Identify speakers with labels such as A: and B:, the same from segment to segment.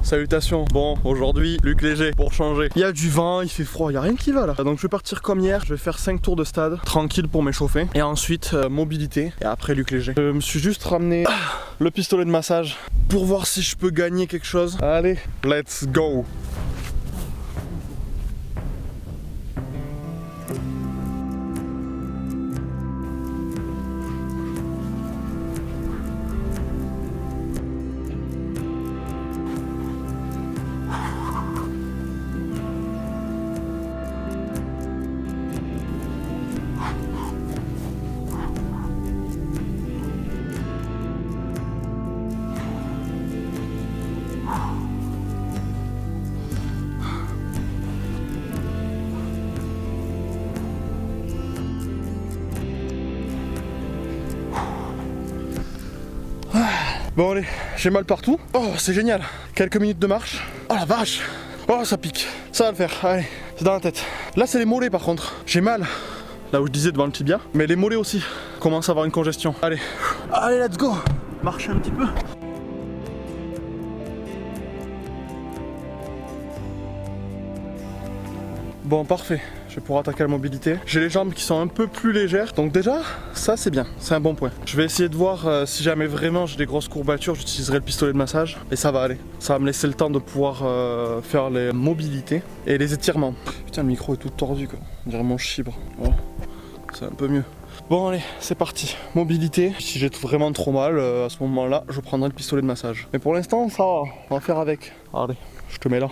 A: Salutations. Bon, aujourd'hui, Luc Léger pour changer. Il y a du vent, il fait froid, il y a rien qui va là. Donc je vais partir comme hier, je vais faire 5 tours de stade, tranquille pour m'échauffer. Et ensuite, mobilité. Et après Luc Léger. Je me suis juste ramené le pistolet de massage pour voir si je peux gagner quelque chose. Allez, let's go. Bon allez, j'ai mal partout. Oh c'est génial. Quelques minutes de marche. Oh la vache. Oh ça pique. Ça va le faire. Allez, c'est dans la tête. Là c'est les mollets par contre. J'ai mal. Là où je disais devant le tibia. Mais les mollets aussi. Commence à avoir une congestion. Allez. Allez let's go. Marcher un petit peu. Bon parfait, je vais pouvoir attaquer la mobilité. J'ai les jambes qui sont un peu plus légères, donc déjà, ça c'est bien, c'est un bon point. Je vais essayer de voir si jamais vraiment j'ai des grosses courbatures, j'utiliserai le pistolet de massage et ça va aller. Ça va me laisser le temps de pouvoir faire les mobilités et les étirements. Putain le micro est tout tordu quoi, on dirait mon chibre. Oh, c'est un peu mieux. Bon allez, c'est parti, mobilité. Si j'ai vraiment trop mal, à ce moment-là, je prendrai le pistolet de massage. Mais pour l'instant, ça va, on va faire avec. Allez, je te mets là.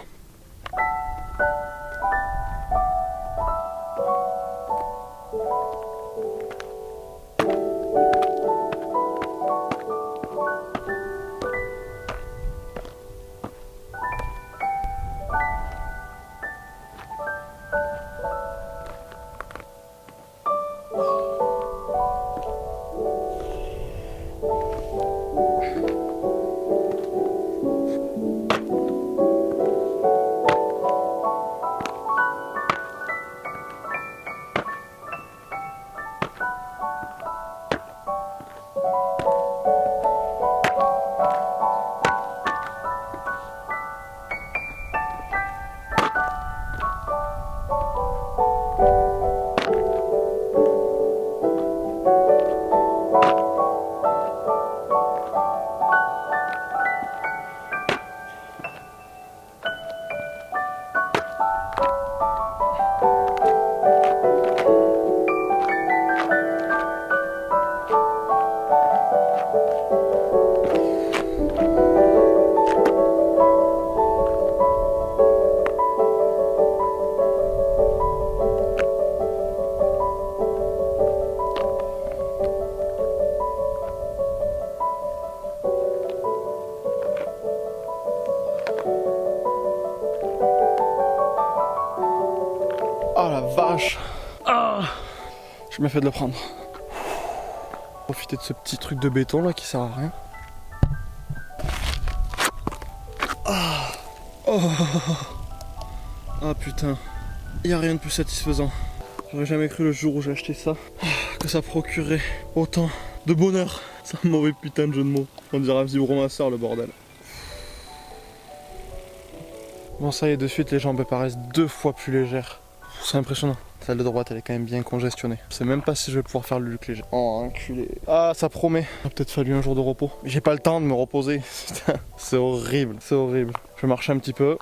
A: Oh la vache. Ah, je m'ai fait de le prendre. Profiter de ce petit truc de béton là qui sert à rien. Ah, oh. Ah putain, il n'y a rien de plus satisfaisant. J'aurais jamais cru le jour où j'ai acheté ça que ça procurait autant de bonheur. C'est un mauvais putain de jeu de mots. On dirait vibromasseur le bordel. Bon ça y est, de suite les jambes paraissent 2 fois plus légères. C'est impressionnant. Celle de droite elle est quand même bien congestionnée. Je sais même pas si je vais pouvoir faire le Luc Léger. Oh enculé. Ah ça promet. Il a peut-être fallu un jour de repos. Mais j'ai pas le temps de me reposer. C'est horrible. C'est horrible. Je vais marcher un petit peu.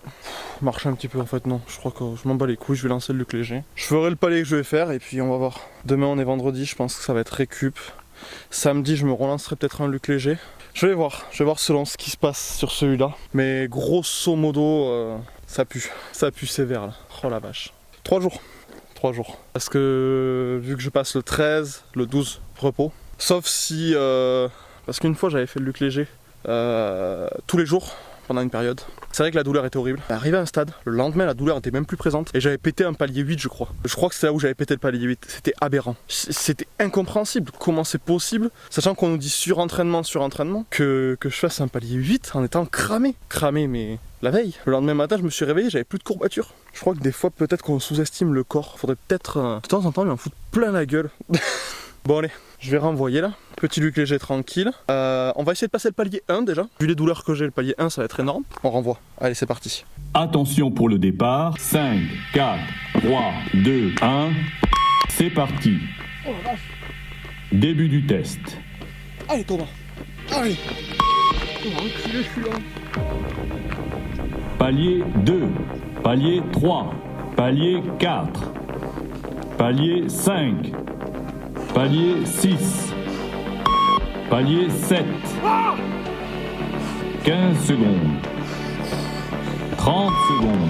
A: Marcher un petit peu en fait non. Je crois que je m'en bats les couilles. Je vais lancer le Luc Léger. Je ferai le palier que je vais faire et puis on va voir. Demain on est vendredi. Je pense que ça va être récup. Samedi je me relancerai peut-être un Luc Léger. Je vais voir selon ce qui se passe sur celui-là. Mais grosso modo ça pue. Ça pue sévère là. Oh la vache. 3 jours. 3 jours. Parce que vu que je passe le 13, le 12, repos. Sauf si... parce qu'une fois j'avais fait le Luc Léger tous les jours pendant une période. C'est vrai que la douleur était horrible. Arrivé à un stade, le lendemain la douleur était même plus présente. Et j'avais pété un palier 8 je crois. Je crois que c'est là où j'avais pété le palier 8. C'était aberrant. C'était incompréhensible. Comment c'est possible, sachant qu'on nous dit surentraînement, que je fasse un palier 8 en étant cramé. Cramé mais... La veille, le lendemain matin, je me suis réveillé, j'avais plus de courbatures. Je crois que des fois, peut-être qu'on sous-estime le corps. Faudrait peut-être de temps en temps lui en foutre plein la gueule. Bon allez, je vais renvoyer là. Petit Luc léger tranquille. On va essayer de passer le palier 1 déjà. Vu les douleurs que j'ai, le palier 1 ça va être énorme. On renvoie. Allez, c'est parti.
B: Attention pour le départ. 5, 4, 3, 2, 1. C'est parti.
A: Oh la vache.
B: Début du test.
A: Allez Thomas. Allez. Oh enculé, je suis là.
B: Palier 2. Palier 3. Palier 4. Palier 5. Palier 6. Palier 7. 15 secondes. 30 secondes.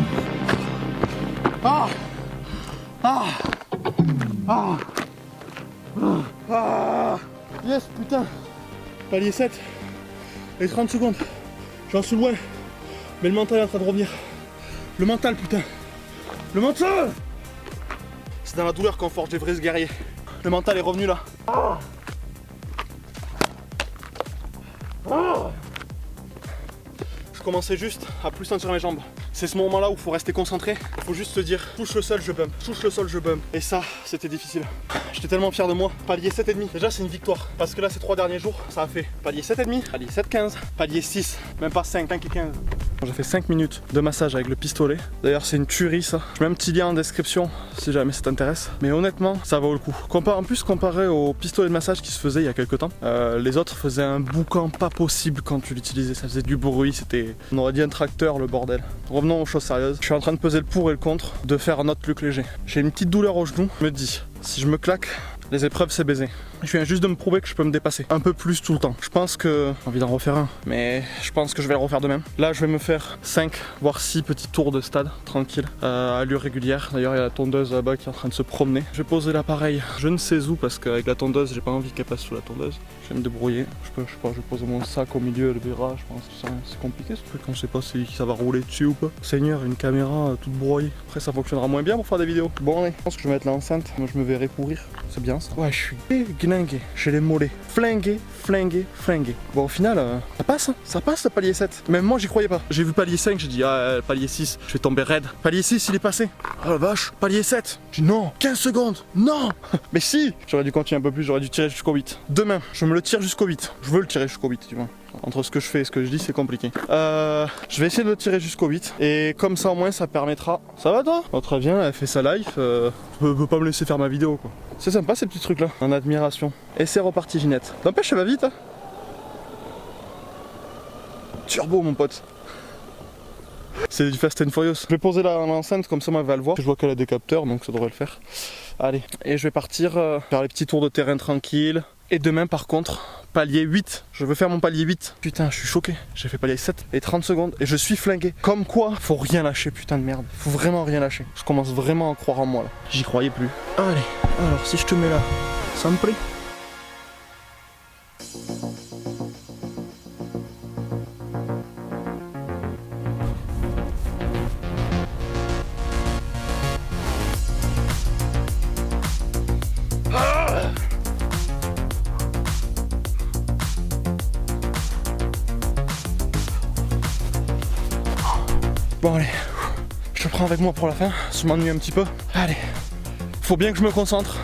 A: Ah. Ah. Ah. Ah. Yes, putain. Palier 7. Et 30 secondes. J'en suis loin. Mais le mental est en train de revenir. Le mental, putain. Le mental. C'est dans la douleur qu'on forge des vrais guerriers. Le mental est revenu là. Ah. Ah. Je commençais juste à plus sentir mes jambes. C'est ce moment-là où il faut rester concentré. Il faut juste se dire, touche le sol, je bump. Touche le sol, je bump. Et ça, c'était difficile. J'étais tellement fier de moi. Palier 7,5. Déjà, c'est une victoire. Parce que là, ces 3 derniers jours, ça a fait palier 7,5, palier 7,15, palier 6, même pas 5, 5 et 15. J'ai fait 5 minutes de massage avec le pistolet. D'ailleurs, c'est une tuerie ça. Je mets un petit lien en description si jamais ça t'intéresse. Mais honnêtement, ça vaut le coup. En plus, comparé au pistolet de massage qui se faisait il y a quelques temps, les autres faisaient un boucan pas possible quand tu l'utilisais. Ça faisait du bruit. C'était, on aurait dit un tracteur, le bordel. Revenons aux choses sérieuses. Je suis en train de peser le pour et le contre de faire un autre Luc léger. J'ai une petite douleur au genou. Je me dis, si je me claque, les épreuves c'est baisé. Je viens juste de me prouver que je peux me dépasser un peu plus tout le temps. Je pense que j'ai envie d'en refaire un, mais je pense que je vais le refaire demain. Là je vais me faire 5 voire 6 petits tours de stade tranquille à allure régulière. D'ailleurs il y a la tondeuse là-bas qui est en train de se promener. Je vais poser l'appareil je ne sais où parce qu'avec la tondeuse j'ai pas envie qu'elle passe sous la tondeuse. Je vais me débrouiller. Je sais pas, je vais poser mon sac au milieu, elle verra. Je pense que c'est compliqué ce truc. On sait pas si ça va rouler dessus ou pas. Seigneur, une caméra toute broyée. Après ça fonctionnera moins bien pour faire des vidéos. Bon allez, je pense que je vais mettre l'enceinte. Moi je me verrai pourrir. C'est bien ça. Ouais, je suis déglingué. J'ai les mollets. Flingué. Bon, au final, ça passe le palier 7. Même moi, j'y croyais pas. J'ai vu palier 5, j'ai dit, palier 6, je vais tomber raide. Palier 6, il est passé. Oh la vache, palier 7. J'ai dit non, 15 secondes, non. Mais si, j'aurais dû continuer un peu plus, j'aurais dû tirer jusqu'au 8. Demain, je me le tire jusqu'au 8. Je veux le tirer jusqu'au 8, tu vois. Entre ce que je fais et ce que je dis, c'est compliqué. Je vais essayer de le tirer jusqu'au 8. Et comme ça, au moins, ça permettra. Ça va, toi? Oh, très bien, elle fait sa life. Peut pas me laisser faire ma vidéo, quoi. C'est sympa, ces petits trucs-là. En admiration. Et c'est reparti, Ginette. N'empêche, ça va vite, hein. Turbo, mon pote. C'est du Fast and Furious. Je vais poser là l'enceinte, comme ça, moi, elle va le voir. Je vois qu'elle a des capteurs, donc ça devrait le faire. Allez. Et je vais partir faire les petits tours de terrain tranquille. Et demain par contre, palier 8. Je veux faire mon palier 8. Putain, je suis choqué. J'ai fait palier 7 et 30 secondes et je suis flingué. Comme quoi, faut rien lâcher, putain de merde. Faut vraiment rien lâcher. Je commence vraiment à croire en moi là. J'y croyais plus. Allez, alors si je te mets là, ça me plaît. Bon allez, je te prends avec moi pour la fin, je m'ennuie un petit peu. Allez, faut bien que je me concentre.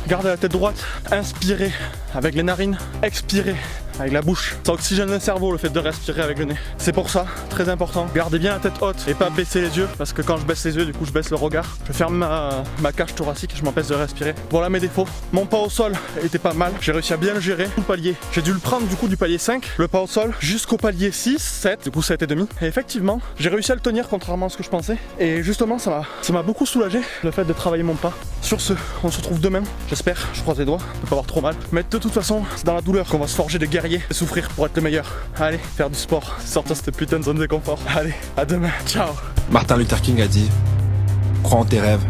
A: Gardez la tête droite, inspirez avec les narines, expirez avec la bouche. Ça oxygène le cerveau le fait de respirer avec le nez. C'est pour ça, très important, gardez bien la tête haute et pas baisser les yeux. Parce que quand je baisse les yeux, du coup je baisse le regard. Je ferme ma cage thoracique et je m'empêche de respirer. Voilà mes défauts. Mon pas au sol était pas mal. J'ai réussi à bien le gérer. Tout le palier. J'ai dû le prendre du coup du palier 5, le pas au sol, jusqu'au palier 6, 7. Du coup 7,5. Et effectivement, j'ai réussi à le tenir contrairement à ce que je pensais. Et justement, ça m'a beaucoup soulagé le fait de travailler mon pas. Sur ce, on se retrouve demain. J'espère, je croise les doigts, je peux pas avoir trop mal. Mais de toute façon, c'est dans la douleur qu'on va se forger des guerriers et souffrir pour être le meilleur. Allez, faire du sport, sortir cette putain de zone de confort. Allez, à demain, ciao.
C: Martin Luther King a dit « Crois en tes rêves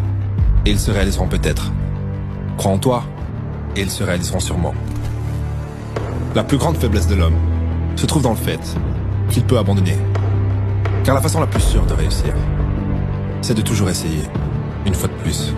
C: et ils se réaliseront peut-être. Crois en toi et ils se réaliseront sûrement. » La plus grande faiblesse de l'homme se trouve dans le fait qu'il peut abandonner. Car la façon la plus sûre de réussir, c'est de toujours essayer, une fois de plus.